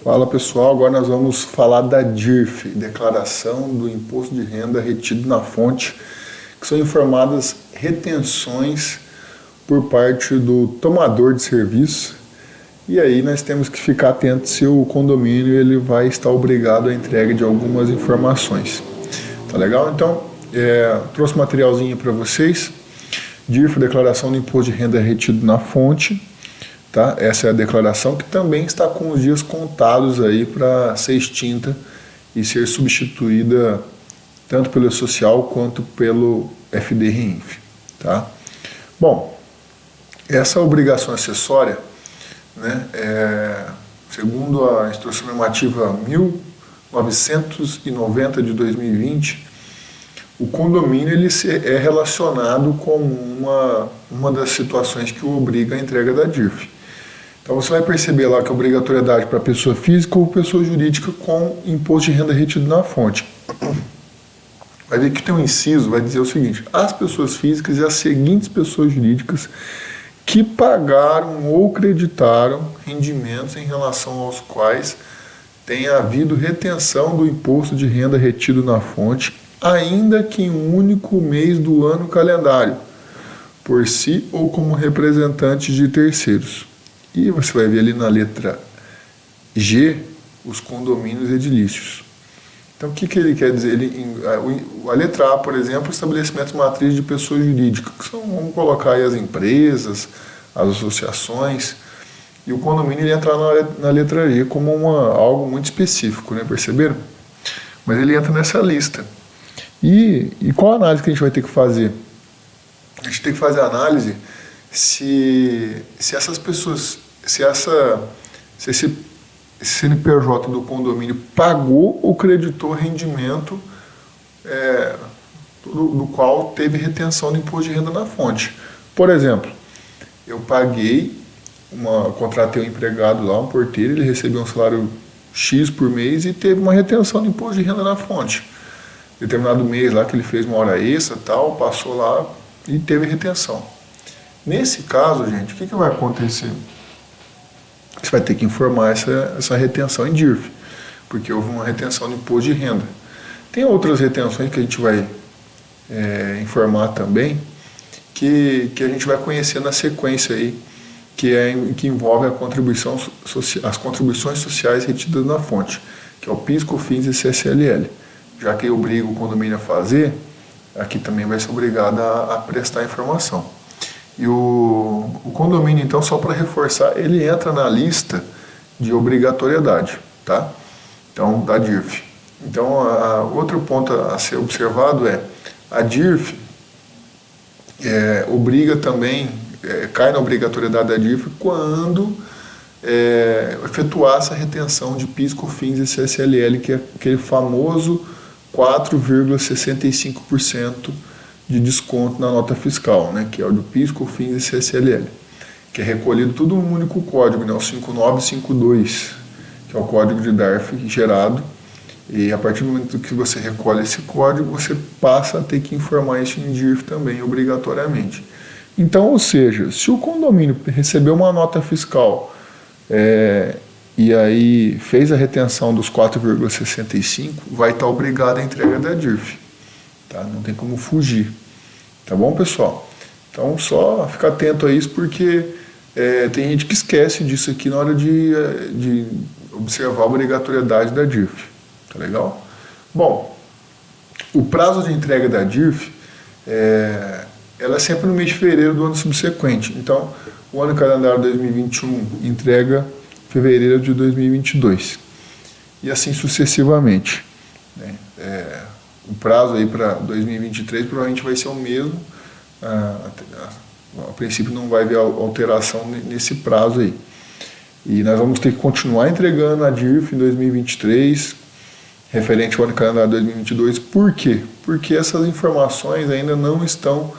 Fala pessoal, agora nós vamos falar da DIRF, Declaração do Imposto de Renda Retido na Fonte, que são informadas retenções por parte do tomador de serviço. E aí nós temos que ficar atentos se o condomínio ele vai estar obrigado à entrega de algumas informações. Tá legal? Então, trouxe um materialzinho para vocês. DIRF, Declaração do Imposto de Renda Retido na Fonte. Tá? Essa é a declaração que também está com os dias contados aí para ser extinta e ser substituída tanto pelo social quanto pelo FD-REINF. Tá? Bom, essa obrigação acessória, né, segundo a Instrução Normativa 1990 de 2020, o condomínio ele é relacionado com uma das situações que o obriga à entrega da DIRF. Então você vai perceber lá que a obrigatoriedade para pessoa física ou pessoa jurídica com imposto de renda retido na fonte. Vai ver que tem um inciso, vai dizer o seguinte: as pessoas físicas e as seguintes pessoas jurídicas que pagaram ou creditaram rendimentos em relação aos quais tenha havido retenção do imposto de renda retido na fonte, ainda que em um único mês do ano calendário, por si ou como representantes de terceiros. E você vai ver ali na letra G os condomínios edilícios. Então, o que ele quer dizer? A letra A, por exemplo, estabelecimentos matriz de pessoas jurídicas, que são, vamos colocar aí as empresas, as associações, e o condomínio ele entra na letra G como algo muito específico, né? Perceberam? Mas ele entra nessa lista. E qual a análise que a gente vai ter que fazer? A gente tem que fazer a análise se essas pessoas, se esse CNPJ do condomínio pagou ou creditou rendimento do qual teve retenção do imposto de renda na fonte. Por exemplo, eu contratei um empregado lá, um porteiro, ele recebeu um salário X por mês e teve uma retenção do imposto de renda na fonte. Determinado mês lá que ele fez uma hora extra, tal, passou lá e teve retenção. Nesse caso, gente, o que vai acontecer? Você vai ter que informar essa retenção em DIRF, porque houve uma retenção de imposto de renda. Tem outras retenções que a gente vai informar também, que a gente vai conhecer na sequência aí, que envolve as contribuições sociais retidas na fonte, que é o PIS, COFINS e CSLL. Já que eu obrigo o condomínio a fazer, aqui também vai ser obrigado a prestar informação. E o condomínio, então, só para reforçar, ele entra na lista de obrigatoriedade, tá? Então, da DIRF. Então, outro ponto a ser observado a DIRF obriga também, cai na obrigatoriedade da DIRF quando efetuar essa retenção de PIS, COFINS e CSLL, que é aquele famoso 4,65% de desconto na nota fiscal, né, que é o do PIS, COFINS e CSLL, que é recolhido tudo num único código, né, o 5952, que é o código de DARF gerado, e a partir do momento que você recolhe esse código, você passa a ter que informar isso em DIRF também, obrigatoriamente. Então, ou seja, se o condomínio recebeu uma nota fiscal e aí fez a retenção dos 4,65, vai estar obrigado à entrega da DIRF. Tá? Não tem como fugir. Tá bom, pessoal? Então, só ficar atento a isso, porque tem gente que esquece disso aqui na hora de observar a obrigatoriedade da DIRF. Tá legal? Bom, o prazo de entrega da DIRF ela é sempre no mês de fevereiro do ano subsequente. Então, o ano calendário 2021 entrega fevereiro de 2022. E assim sucessivamente. Né? O prazo aí para 2023 provavelmente vai ser o mesmo. A princípio não vai haver alteração nesse prazo aí. E nós vamos ter que continuar entregando a DIRF em 2023, referente ao ano calendário 2022. Por quê? Porque essas informações ainda não estão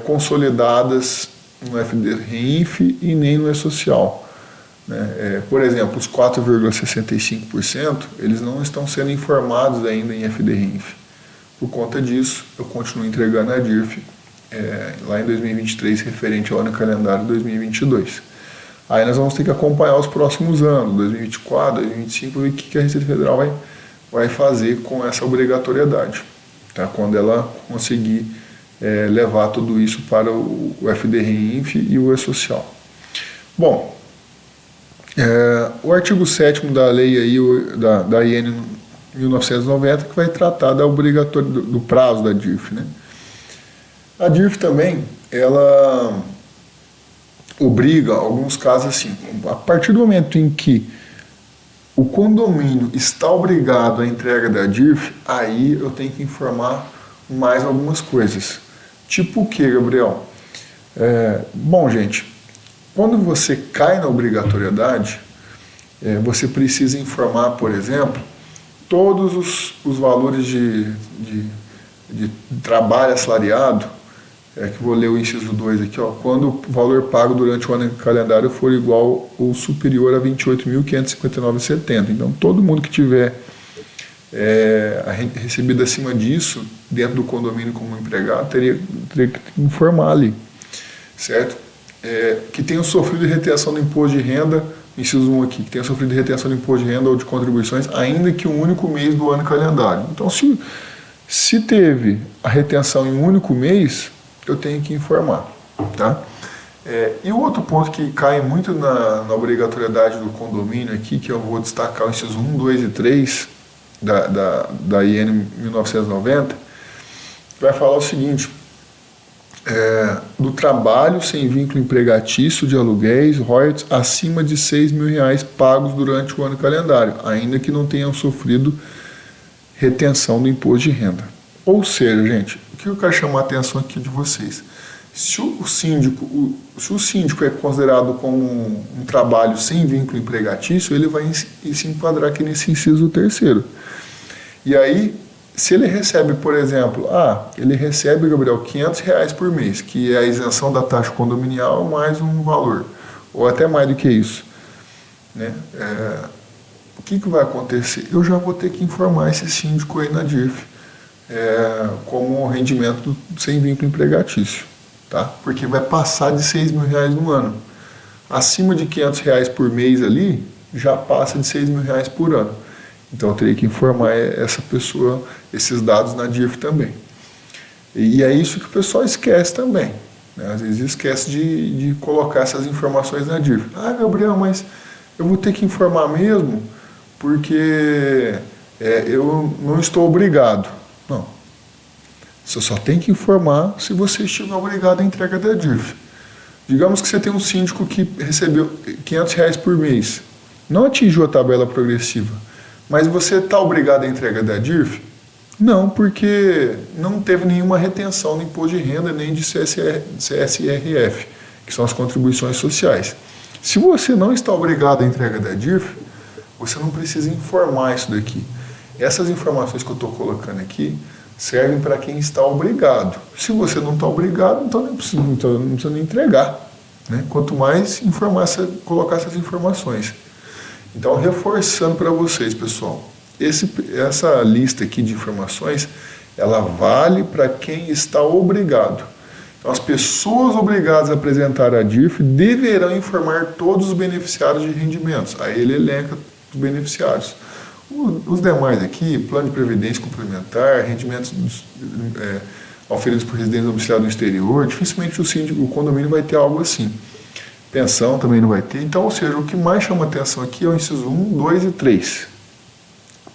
consolidadas no FD-REINF e nem no E-Social. Por exemplo, os 4,65%, eles não estão sendo informados ainda em FD-REINF. Por conta disso, eu continuo entregando a DIRF lá em 2023, referente ao ano calendário 2022. Aí nós vamos ter que acompanhar os próximos anos, 2024, 2025, ver o que a Receita Federal vai fazer com essa obrigatoriedade, tá? Quando ela conseguir levar tudo isso para o FDR-INF e o E-Social. Bom, o artigo 7º da lei aí, da IN 1990, que vai tratar da do prazo da DIRF, né? A DIRF também, ela obriga, alguns casos assim, a partir do momento em que o condomínio está obrigado à entrega da DIRF, aí eu tenho que informar mais algumas coisas. Tipo o que, Gabriel? Bom, gente, quando você cai na obrigatoriedade, você precisa informar, por exemplo, todos os valores de trabalho assalariado, que vou ler o inciso 2 aqui, ó, quando o valor pago durante o ano calendário for igual ou superior a R$ 28.559,70. Então, todo mundo que tiver recebido acima disso, dentro do condomínio como empregado, teria que informar ali, certo? Que tenham sofrido retenção do imposto de renda, inciso 1 aqui, que tenha sofrido retenção de imposto de renda ou de contribuições, ainda que um único mês do ano calendário. Então, se teve a retenção em um único mês, eu tenho que informar, tá? E o outro ponto que cai muito na obrigatoriedade do condomínio aqui, que eu vou destacar o inciso 1, 2 e 3 da IN 1990, vai falar o seguinte: do trabalho sem vínculo empregatício de aluguéis, royalties acima de R$ 6.000 pagos durante o ano calendário, ainda que não tenham sofrido retenção do imposto de renda. Ou seja, gente, o que eu quero chamar a atenção aqui de vocês? Se o síndico é considerado como um trabalho sem vínculo empregatício, ele vai se enquadrar aqui nesse inciso 3º. E aí, se ele recebe, por exemplo, ele recebe, Gabriel, R$ 500 por mês, que é a isenção da taxa condominial mais um valor, ou até mais do que isso, né? O que vai acontecer? Eu já vou ter que informar esse síndico aí na DIRF como rendimento sem vínculo empregatício, tá? Porque vai passar de R$ 6.000 no ano. Acima de R$ 500 por mês ali, já passa de R$ 6.000 por ano. Então eu teria que informar essa pessoa, esses dados na DIRF também. E é isso que o pessoal esquece também, né? Às vezes esquece de colocar essas informações na DIRF. Gabriel, mas eu vou ter que informar mesmo porque eu não estou obrigado. Não. Você só tem que informar se você estiver obrigado à entrega da DIRF. Digamos que você tem um síndico que recebeu R$ 500 por mês, não atingiu a tabela progressiva, mas você está obrigado à entrega da DIRF? Não, porque não teve nenhuma retenção de imposto de renda nem de CSRF, que são as contribuições sociais. Se você não está obrigado à entrega da DIRF, você não precisa informar isso daqui. Essas informações que eu estou colocando aqui servem para quem está obrigado. Se você não está obrigado, então não precisa nem entregar, né? Quanto mais colocar essas informações. Então, reforçando para vocês, pessoal, essa lista aqui de informações, ela vale para quem está obrigado. Então, as pessoas obrigadas a apresentar a DIRF deverão informar todos os beneficiários de rendimentos. Aí ele elenca os beneficiários. Os demais aqui, plano de previdência complementar, rendimentos oferidos por residentes domiciliados no exterior, dificilmente o condomínio vai ter algo assim. Pensão também não vai ter. Então, ou seja, o que mais chama atenção aqui é o inciso 1, 2 e 3.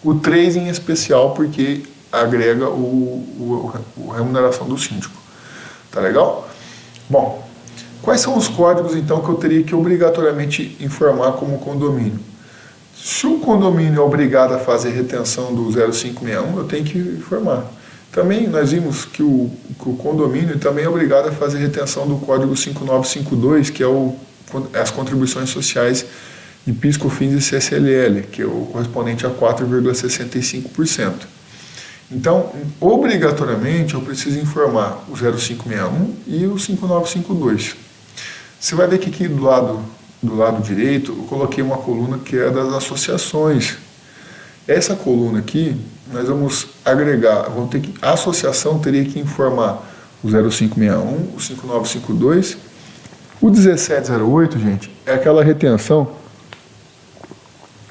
O 3 em especial porque agrega a remuneração do síndico. Tá legal? Bom, quais são os códigos então que eu teria que obrigatoriamente informar como condomínio? Se o condomínio é obrigado a fazer retenção do 0561, eu tenho que informar. Também nós vimos que o condomínio também é obrigado a fazer retenção do código 5952, que é as contribuições sociais de PIS, COFINS e CSLL, que é o correspondente a 4,65%. Então, obrigatoriamente, eu preciso informar o 0561 e o 5952. Você vai ver que aqui do lado direito, eu coloquei uma coluna que é das associações. Essa coluna aqui, nós vamos agregar, a associação teria que informar o 0561, o 5952, O 1708, gente, é aquela retenção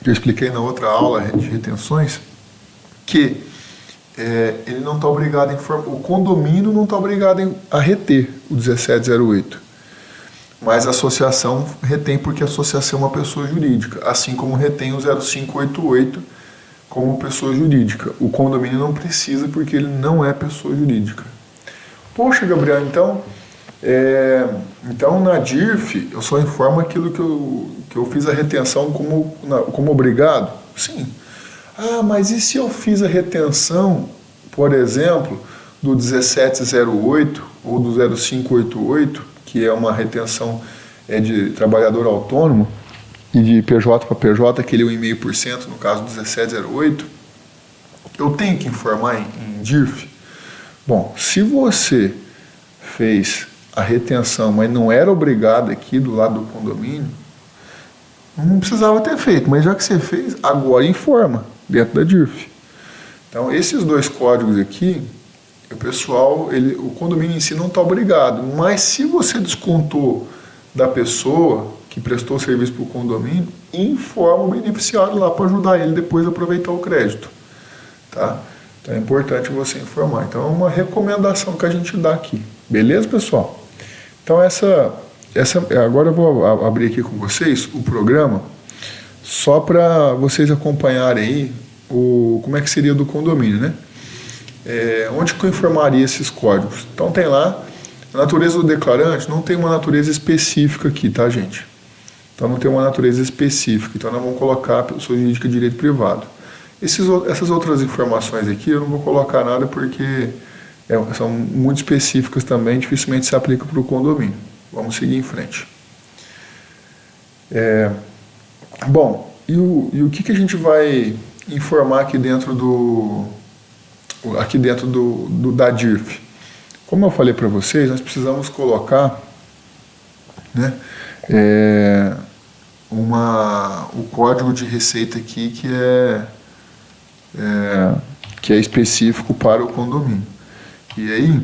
que eu expliquei na outra aula de retenções, que ele não está obrigado a informar, o condomínio não está obrigado a reter o 1708, mas a associação retém porque a associação é uma pessoa jurídica, assim como retém o 0588 como pessoa jurídica. O condomínio não precisa porque ele não é pessoa jurídica. Poxa, Gabriel, então na DIRF eu só informo aquilo que eu fiz a retenção como obrigado? Sim. Ah, mas e se eu fiz a retenção, por exemplo, do 1708 ou do 0588, que é uma retenção de trabalhador autônomo, e de PJ para PJ, aquele 1,5%, no caso do 1708, eu tenho que informar em DIRF? Bom, se você fez a retenção, mas não era obrigado aqui do lado do condomínio, não precisava ter feito, mas já que você fez, agora informa dentro da DIRF. Então, esses dois códigos aqui, o condomínio em si não está obrigado, mas se você descontou da pessoa que prestou serviço para o condomínio, informa o beneficiário lá para ajudar ele depois a aproveitar o crédito. Tá? Então é importante você informar. Então é uma recomendação que a gente dá aqui. Beleza, pessoal? Então agora eu vou abrir aqui com vocês o programa, só para vocês acompanharem aí como é que seria do condomínio, né? Onde que eu informaria esses códigos? Então tem lá, a natureza do declarante não tem uma natureza específica aqui, tá, gente? Então não tem uma natureza específica, então nós vamos colocar a pessoa jurídica de direito privado. Essas outras informações aqui eu não vou colocar nada porque são muito específicas também, dificilmente se aplica para o condomínio. Vamos seguir em frente. Bom, e o que a gente vai informar aqui dentro da DIRF? Como eu falei para vocês, nós precisamos colocar, né, o código de receita aqui que é específico para o condomínio. E aí,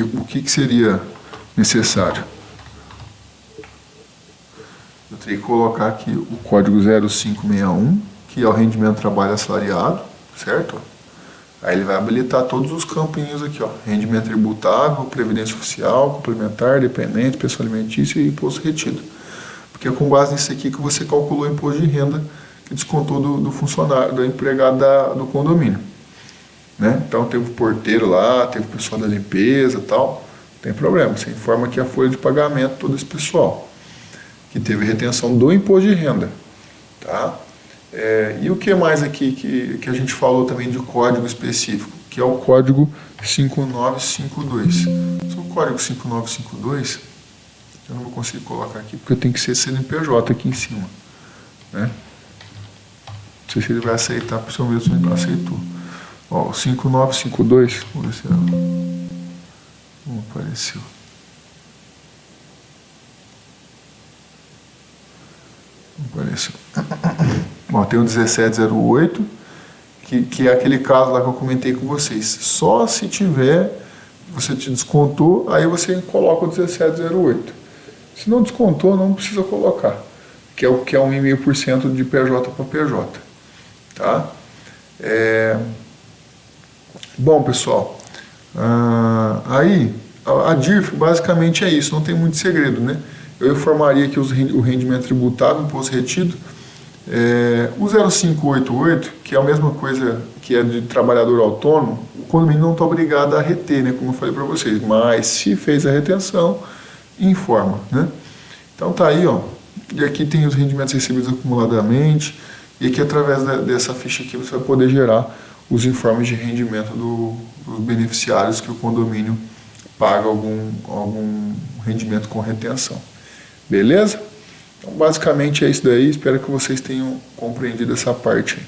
o que seria necessário? Eu teria que colocar aqui o código 0561, que é o rendimento de trabalho assalariado, certo? Aí ele vai habilitar todos os campinhos aqui, ó, rendimento tributável, previdência social, complementar, dependente, pessoa alimentícia e imposto retido. Porque é com base nisso aqui que você calculou o imposto de renda que descontou do funcionário, do empregado do condomínio. Né? Então teve o porteiro lá, teve o pessoal da limpeza e tal, não tem problema, você informa aqui a folha de pagamento todo esse pessoal, que teve retenção do imposto de renda. Tá? E o que mais aqui que a gente falou também de código específico, que é o código 5952. Só o código 5952, eu não vou conseguir colocar aqui, porque eu tenho que ser CNPJ aqui em cima. Né? Não sei se ele vai aceitar, possivelmente ele não aceitou. Ó, o 5952, vamos ver se não apareceu. Não apareceu. Bom, tem o 1708, que é aquele caso lá que eu comentei com vocês. Só se tiver, você te descontou, aí você coloca o 1708. Se não descontou, não precisa colocar, que é 1,5% de PJ para PJ. Tá? Bom, pessoal, aí a DIRF basicamente é isso, não tem muito segredo, né? Eu informaria aqui o rendimento tributável, imposto retido, o 0588, que é a mesma coisa que é de trabalhador autônomo, o condomínio não está obrigado a reter, né, como eu falei para vocês, mas se fez a retenção, informa, né? Então tá aí, ó, e aqui tem os rendimentos recebidos acumuladamente, e aqui através dessa ficha aqui você vai poder gerar os informes de rendimento dos beneficiários que o condomínio paga algum rendimento com retenção. Beleza? Então basicamente é isso daí, espero que vocês tenham compreendido essa parte aí.